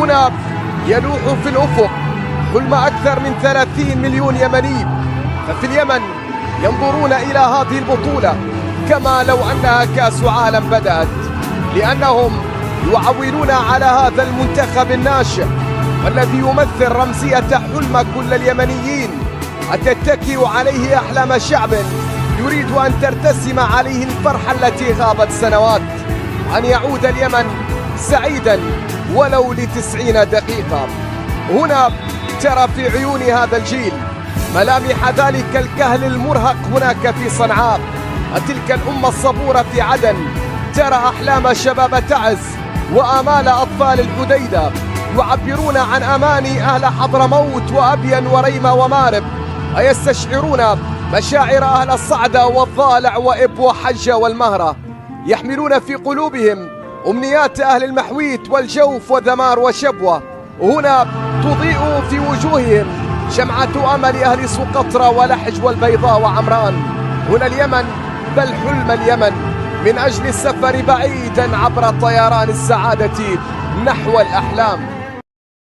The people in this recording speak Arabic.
هنا يلوح في الأفق حلم أكثر من 30 مليون يمني. ففي اليمن ينظرون إلى هذه البطولة كما لو أنها كأس عالم بدأت، لأنهم يعولون على هذا المنتخب الناشئ والذي يمثل رمزية حلم كل اليمنيين، أن تتكئ عليه أحلام شعب يريد أن ترتسم عليه الفرحة التي غابت سنوات، أن يعود اليمن سعيدا ولو ل90 دقيقة. هنا ترى في عيون هذا الجيل ملامح ذلك الكهل المرهق هناك في صنعاء، وتلك الأمة الصبورة في عدن ترى أحلام شباب تعز وآمال أطفال الحديدة يعبرون عن أماني أهل حضرموت وأبين وريمة ومارب، ويستشعرون مشاعر أهل الصعدة والضالع وإب وحجة والمهرة، يحملون في قلوبهم أمنيات أهل المحويت والجوف وذمار وشبوة. هنا تضيء في وجوههم شمعة أمل أهل سقطرى ولحج والبيضاء وعمران. هنا اليمن بل حلم اليمن من أجل السفر بعيدا عبر طيران السعادة نحو الأحلام.